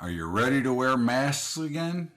Are you ready to wear masks again?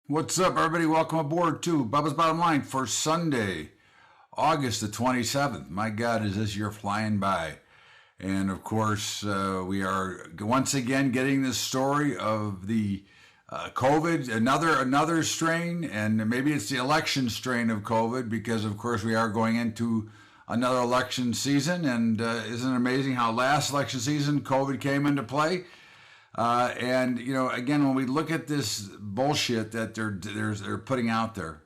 What's up, everybody? Welcome aboard to Bubba's Bottom Line for Sunday, August the 27th. My God, is this year flying by. And of course, we are once again getting this story of the COVID, another strain, and maybe it's the election strain of COVID, because of course we are going into another election season. And isn't it amazing how last election season COVID came into play? And you know, again, when we look at this bullshit that they're putting out there,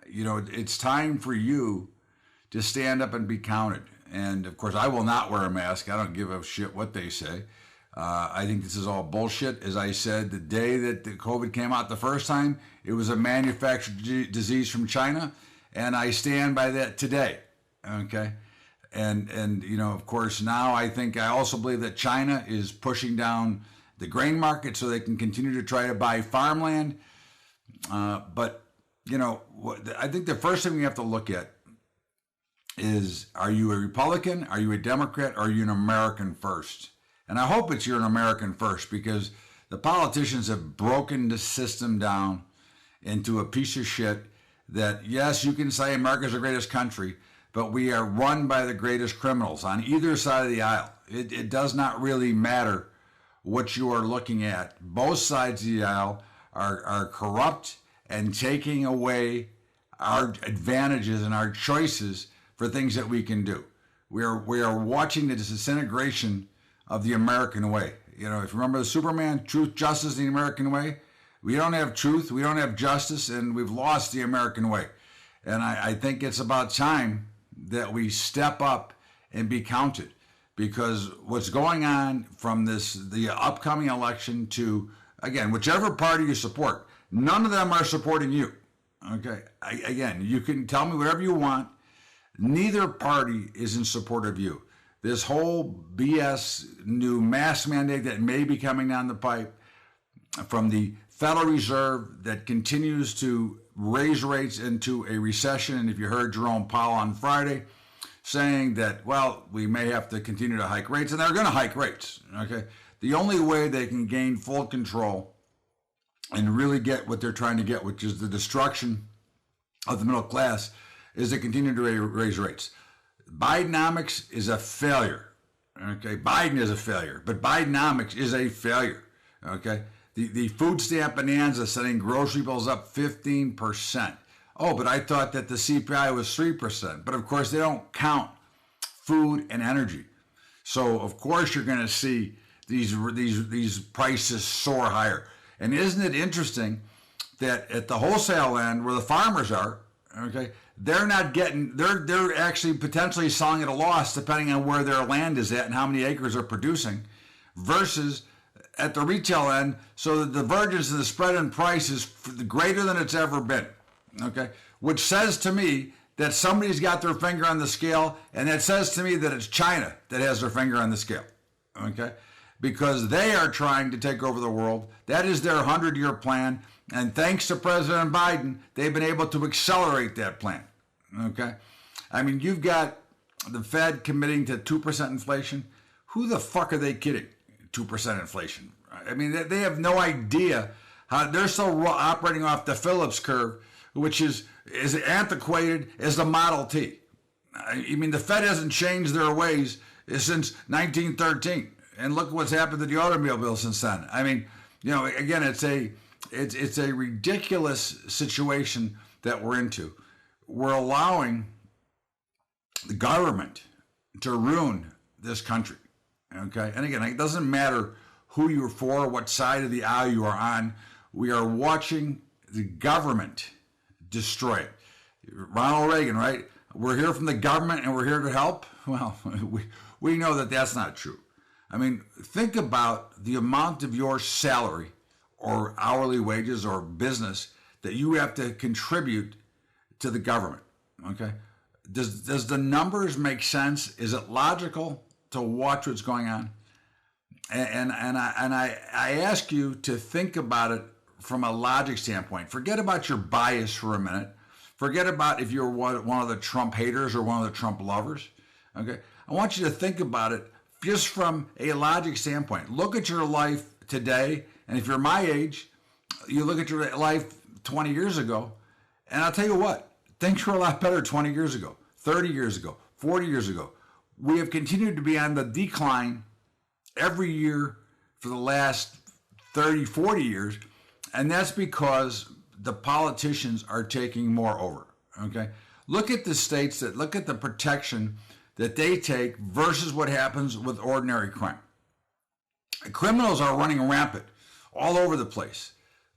you know, it's time for you to stand up and be counted. And of course, I will not wear a mask. I don't give a shit what they say. I think this is all bullshit. As I said, the day that the COVID came out the first time, it was a manufactured disease from China, and I stand by that today. Okay. And you know, of course, now I also believe that China is pushing down the grain market so they can continue to try to buy farmland. But, you know, I think the first thing we have to look at is, are you a Republican, are you a Democrat, or are you an American first? And I hope you're an American first, because the politicians have broken the system down into a piece of shit that, yes, you can say America's the greatest country, but we are run by the greatest criminals on either side of the aisle. It does not really matter what you are looking at. Both sides of the aisle are corrupt and taking away our advantages and our choices for things that we can do. We are watching the disintegration of the American way. You know, if you remember the Superman, truth, justice, the American way. We don't have truth, we don't have justice, and we've lost the American way. And I think it's about time that we step up and be counted. Because what's going on from the upcoming election to, again, whichever party you support, none of them are supporting you. Okay? Again, you can tell me whatever you want. Neither party is in support of you. This whole BS new mask mandate that may be coming down the pipe from the Federal Reserve that continues to raise rates into a recession. And if you heard Jerome Powell on Friday saying that, well, we may have to continue to hike rates, and they're going to hike rates, okay? The only way they can gain full control and really get what they're trying to get, which is the destruction of the middle class, is to continue to raise rates. Bidenomics is a failure, okay? Biden is a failure, but Bidenomics is a failure, okay? The food stamp bonanza setting grocery bills up 15%. Oh, but I thought that the CPI was 3%. But of course, they don't count food and energy. So of course, you're going to see these prices soar higher. And isn't it interesting that at the wholesale end, where the farmers are, okay, they're not getting, they're actually potentially selling at a loss depending on where their land is at and how many acres they're producing, versus at the retail end. So the divergence in the spread in price is greater than it's ever been. Okay, which says to me that somebody's got their finger on the scale, and that says to me that it's China that has their finger on the scale. Okay, because they are trying to take over the world. That is their 100-year plan, and thanks to President Biden, they've been able to accelerate that plan. Okay, I mean, you've got the Fed committing to 2% inflation. Who the fuck are they kidding? 2% inflation. I mean, they have no idea how they're still operating off the Phillips curve, which is as antiquated as the Model T. I mean, the Fed hasn't changed their ways since 1913, and look what's happened to the automobile bill since then. I mean, you know, again, it's a ridiculous situation that we're into. We're allowing the government to ruin this country. Okay, and again, it doesn't matter who you're for, what side of the aisle you are on. We are watching the government destroy it. Ronald Reagan, right? We're here from the government and we're here to help. Well, we know that that's not true. I mean, think about the amount of your salary or hourly wages or business that you have to contribute to the government. Okay, does the numbers make sense? Is it logical to watch what's going on? And I ask you to think about it from a logic standpoint. Forget about your bias for a minute. Forget about if you're one of the Trump haters or one of the Trump lovers. Okay, I want you to think about it just from a logic standpoint. Look at your life today, and if you're my age, you look at your life 20 years ago, and I'll tell you what, things were a lot better 20 years ago, 30 years ago, 40 years ago. We have continued to be on the decline every year for the last 30, 40 years, and that's because the politicians are taking more over, okay? Look at the states look at the protection that they take versus what happens with ordinary crime. Criminals are running rampant all over the place,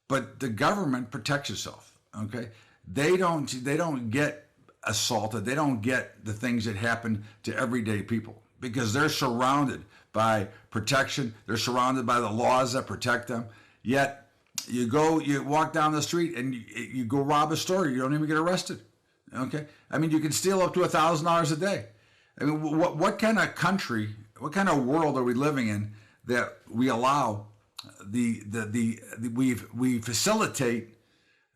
but the government protects itself, okay? They don't get assaulted. They don't get the things that happen to everyday people because they're surrounded by protection. They're surrounded by the laws that protect them. Yet you walk down the street and you go rob a store. You don't even get arrested. Okay. I mean, you can steal up to $1,000 a day. I mean, what kind of country, what kind of world are we living in that we allow we facilitate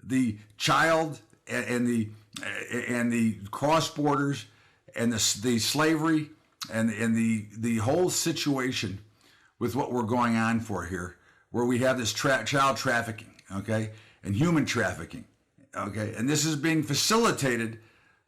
the child and the cross borders and the slavery and the whole situation with what we're going on for here, where we have this child trafficking, okay, and human trafficking, okay, and this is being facilitated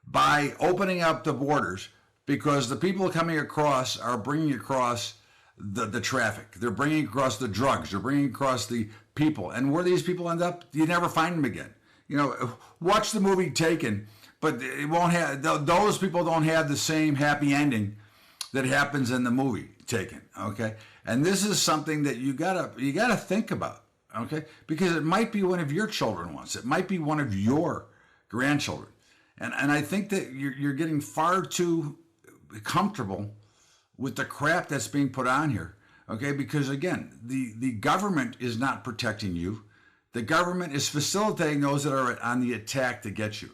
by opening up the borders because the people coming across are bringing across the traffic. They're bringing across the drugs. They're bringing across the people. And where these people end up, you never find them again. You know, watch the movie Taken, but it won't have, those people don't have the same happy ending that happens in the movie Taken, okay? And this is something that you gotta think about, okay? Because it might be one of your children once. It might be one of your grandchildren. And I think that you're getting far too comfortable with the crap that's being put on here, okay? Because again, the government is not protecting you. The government is facilitating those that are on the attack to get you,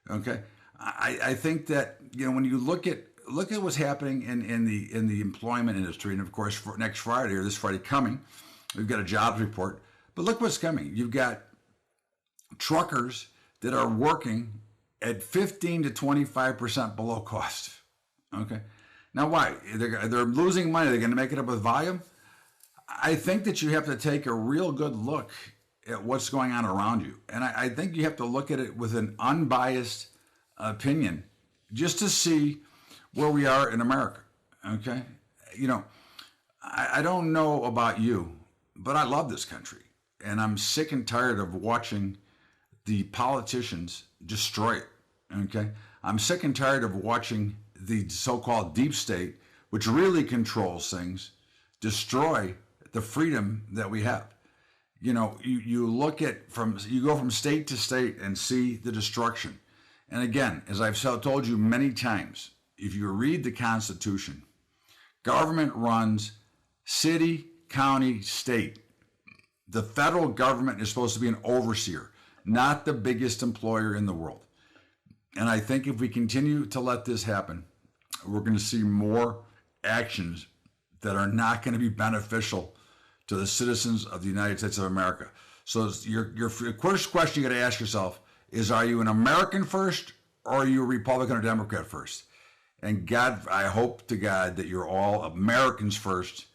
okay? I think that, you know, when you look at what's happening in the employment industry, and of course for next Friday or this Friday coming, we've got a jobs report. But look what's coming. You've got truckers that are working at 15 to 25% below cost, okay? Now, why? They're losing money. They're going to make it up with volume. I think that you have to take a real good look at what's going on around you. And I think you have to look at it with an unbiased opinion just to see where we are in America, okay? You know, I don't know about you, but I love this country. And I'm sick and tired of watching the politicians destroy it, okay? I'm sick and tired of watching the so-called deep state, which really controls things, destroy the freedom that we have. You know, you look at you go from state to state and see the destruction. And again, as I've told you many times, if you read the Constitution, government runs city, county, state. The federal government is supposed to be an overseer, not the biggest employer in the world. And I think if we continue to let this happen, we're going to see more actions that are not going to be beneficial to the citizens of the United States of America. So your first question you got to ask yourself is, are you an American first or are you a Republican or Democrat first? And God, I hope to God that you're all Americans first,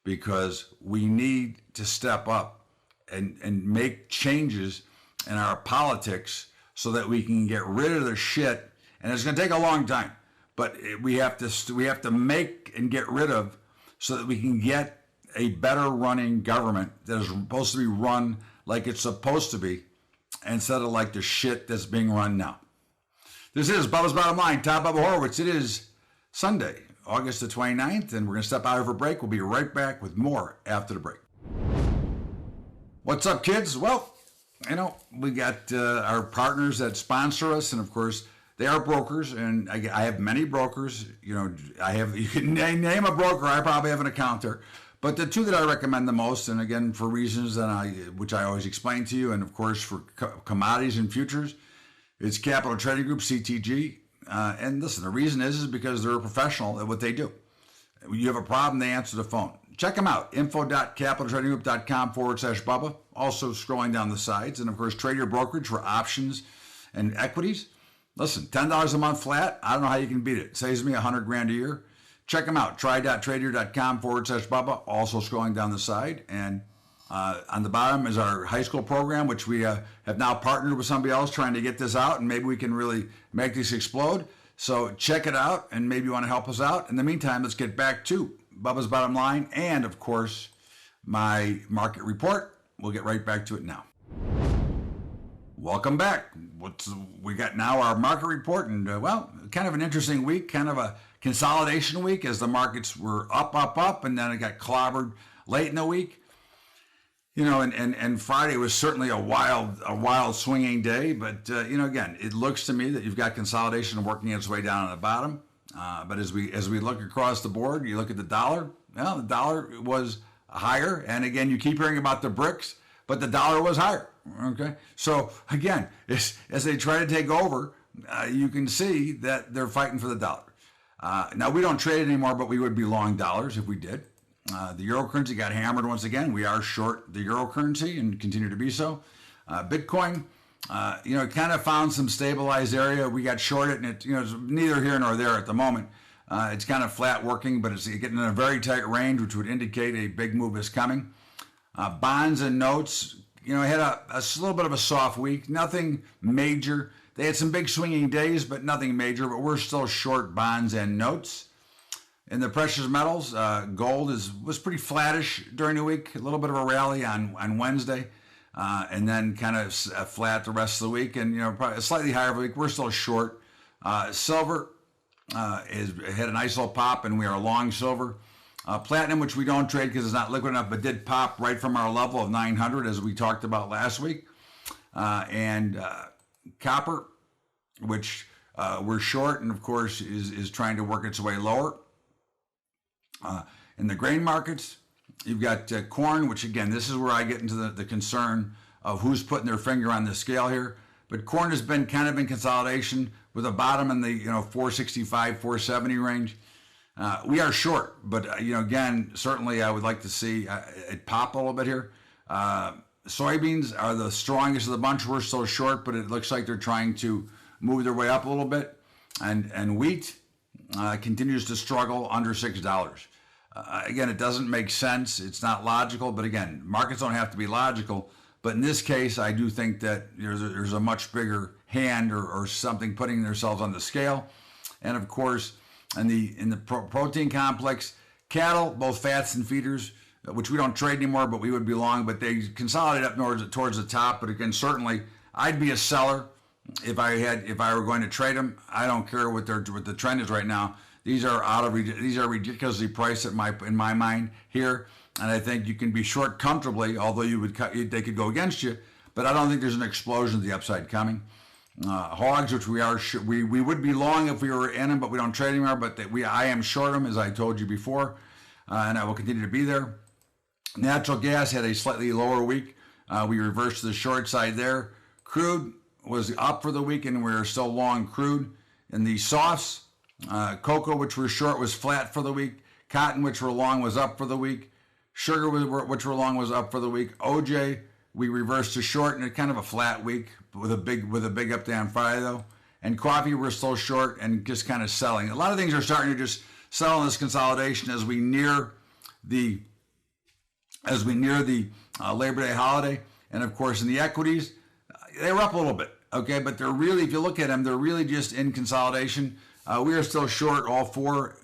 because we need to step up and make changes in our politics so that we can get rid of the shit. And it's going to take a long time, but we have to make and get rid of so that we can get a better running government that is supposed to be run like it's supposed to be, instead of like the shit that's being run now. This is Bubba's Bottom Line, Top Bubba Horowitz. It is Sunday, August the 29th, and we're going to step out of a break. We'll be right back with more after the break. What's up, kids? Well, you know, we got our partners that sponsor us, and of course, they are brokers, and I have many brokers. You know, you can name a broker, I probably have an account there. But the two that I recommend the most, and again, for reasons which I always explain to you, and of course for commodities and futures, it's Capital Trading Group, CTG. And listen, the reason is because they're a professional at what they do. You have a problem, they answer the phone. check them out. info.capitaltradinggroup.com/Bubba. Also scrolling down the sides. And of course, trade your brokerage for options and equities. Listen, $10 a month flat. I don't know how you can beat it. It saves me $100,000 a year. Check them out. Try.trader.com/Bubba. Also scrolling down the side. And on the bottom is our high school program, which we have now partnered with somebody else trying to get this out, and maybe we can really make this explode. So check it out, and maybe you want to help us out. In the meantime, let's get back to Bubba's Bottom Line and, of course, my market report. We'll get right back to it now. Welcome back. We got now our market report, and kind of an interesting week, kind of a consolidation week as the markets were up, and then it got clobbered late in the week. And Friday was certainly a wild swinging day. But, again, it looks to me that you've got consolidation working its way down on the bottom. But as we look across the board, you look at the dollar. Well, the dollar was higher. And, again, you keep hearing about the BRICS, but the dollar was higher. Okay. So, again, as they try to take over, you can see that they're fighting for the dollar. Now, we don't trade anymore, but we would be long dollars if we did. The euro currency got hammered once again. We are short the euro currency and continue to be so. Bitcoin, kind of found some stabilized area. We got shorted, and it's neither here nor there at the moment. It's kind of flat working, but it's getting in a very tight range, which would indicate a big move is coming. Bonds and notes, had a little bit of a soft week. Nothing major. They had some big swinging days, but nothing major. But we're still short bonds and notes. In the precious metals, gold was pretty flattish during the week. A little bit of a rally on Wednesday, and then kind of flat the rest of the week. And probably a slightly higher week. We're still short. Silver had a nice little pop, and we are long silver. Platinum, which we don't trade because it's not liquid enough, but did pop right from our level of 900 as we talked about last week. And copper, which we're short, and of course is trying to work its way lower. In the grain markets, you've got corn, which again, this is where I get into the concern of who's putting their finger on the scale here. But corn has been kind of in consolidation with a bottom in the 465, 470 range. We are short, but again, certainly I would like to see it pop a little bit here. Soybeans are the strongest of the bunch. We're still short, but it looks like they're trying to move their way up a little bit. And wheat continues to struggle under $6. Again, it doesn't make sense. It's not logical, but again, markets don't have to be logical. But in this case, I do think that there's a much bigger hand or something putting themselves on the scale. And of course, in the protein complex, cattle, both fats and feeders, which we don't trade anymore, but we would be long, but they consolidate up towards the top. But again, certainly, I'd be a seller if I were going to trade them. I don't care what the trend is right now. These are ridiculously priced in my mind here, and I think you can be short comfortably. Although they could go against you, but I don't think there's an explosion of the upside coming. Hogs, which we would be long if we were in them, but we don't trade anymore. But I am short them, as I told you before, and I will continue to be there. Natural gas had a slightly lower week. We reversed to the short side there. Crude was up for the week, and we're still long crude. In the softs, cocoa, which we're short, was flat for the week. Cotton, which we're long, was up for the week. Sugar, which we're long, was up for the week. OJ, we reversed to short, and kind of a flat week with a big up day on Friday though. And coffee, we're still short and just kind of selling. A lot of things are starting to just sell in this consolidation as we near the Labor Day holiday. And of course, in the equities, they were up a little bit, okay, but they're really, if you look at them, they're really just in consolidation. We are still short all four,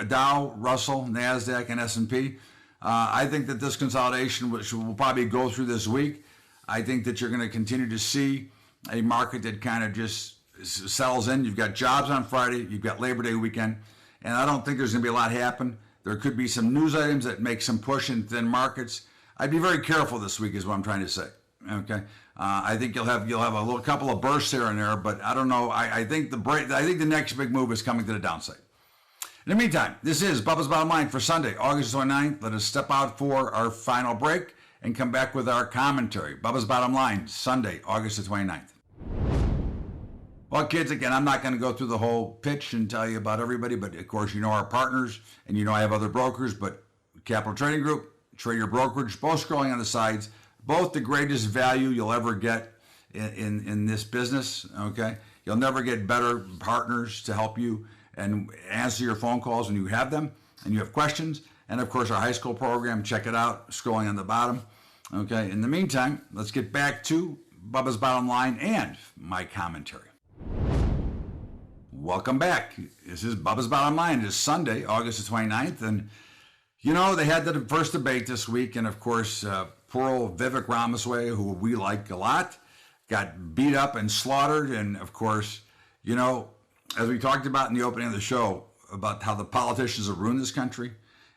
Dow, Russell, NASDAQ, and S&P. I think that this consolidation, which will probably go through this week, I think that you're going to continue to see a market that kind of just settles in. You've got jobs on Friday, you've got Labor Day weekend, and I don't think there's going to be a lot happen. There could be some news items that make some push in thin markets. I'd be very careful this week is what I'm trying to say. Okay, I think you'll have a little couple of bursts here and there, but I don't know. I think the next big move is coming to the downside. In the meantime, this is Bubba's Bottom Line for Sunday, August 29th. Let us step out for our final break and come back with our commentary. Bubba's Bottom Line, Sunday, August the 29th. Well, kids, again, I'm not going to go through the whole pitch and tell you about everybody, but of course, you know our partners, and you know I have other brokers, but Capital Trading Group, Trader Brokerage, both scrolling on the sides, both the greatest value you'll ever get in this business, okay? You'll never get better partners to help you and answer your phone calls when you have them and you have questions. And of course, our high school program, check it out, scrolling on the bottom. Okay, in the meantime, let's get back to Bubba's Bottom Line and my commentary. Welcome back. This is Bubba's Bottom Line. It is Sunday, August the 29th. And, you know, they had the first debate this week. And, of course, poor old Vivek Ramaswamy, who we like a lot, got beat up and slaughtered. And, of course, you know, as we talked about in the opening of the show, about how the politicians have ruined this country.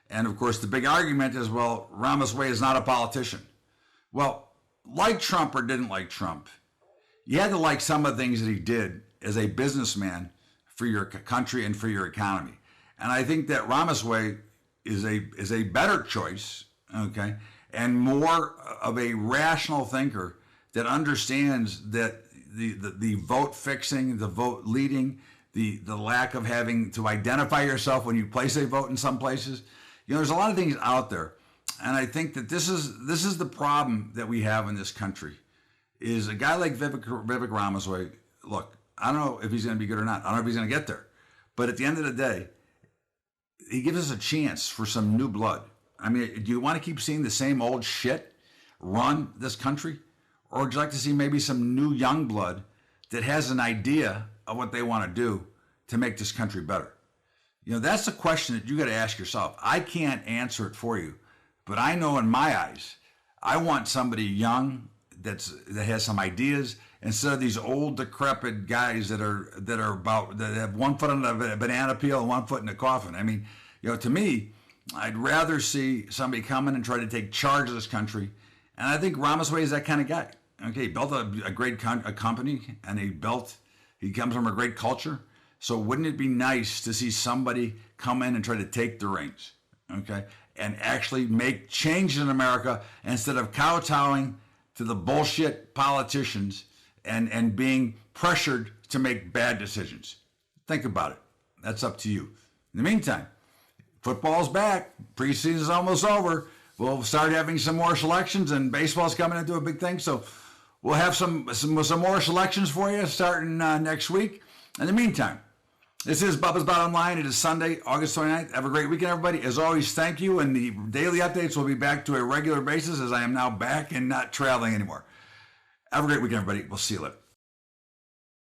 And, of course, the big argument is, well, Ramaswamy is not a politician. Well, like Trump or didn't like Trump, you had to like some of the things that he did as a businessman for your country and for your economy. And I think that Ramaswamy is a better choice, okay, and more of a rational thinker that understands that the vote fixing, the vote leading, the lack of having to identify yourself when you place a vote in some places. You know, there's a lot of things out there. And I think that this is the problem that we have in this country, is a guy like Vivek Ramaswamy. Look, I don't know if he's going to be good or not. I don't know if he's going to get there. But at the end of the day, he gives us a chance for some new blood. I mean, do you want to keep seeing the same old shit run this country? Or would you like to see maybe some new young blood that has an idea of what they want to do to make this country better? You know, that's the question that you got to ask yourself. I can't answer it for you. But I know in my eyes, I want somebody young that has some ideas instead of these old decrepit guys that have 1 foot on a banana peel and 1 foot in a coffin. I mean, you know, to me, I'd rather see somebody come in and try to take charge of this country. And I think Ramaswamy is that kind of guy. Okay, he built a great company, and he comes from a great culture. So wouldn't it be nice to see somebody come in and try to take the reins? Okay, and actually make change in America instead of kowtowing to the bullshit politicians and being pressured to make bad decisions. Think about it. That's up to you. In the meantime, football's back. Preseason's almost over. We'll start having some more selections, and baseball's coming into a big thing. So we'll have some more selections for you starting next week. In the meantime, this is Bubba's Bottom Line. It is Sunday, August 29th. Have a great weekend, everybody. As always, thank you. And the daily updates will be back to a regular basis as I am now back and not traveling anymore. Have a great weekend, everybody. We'll see you later.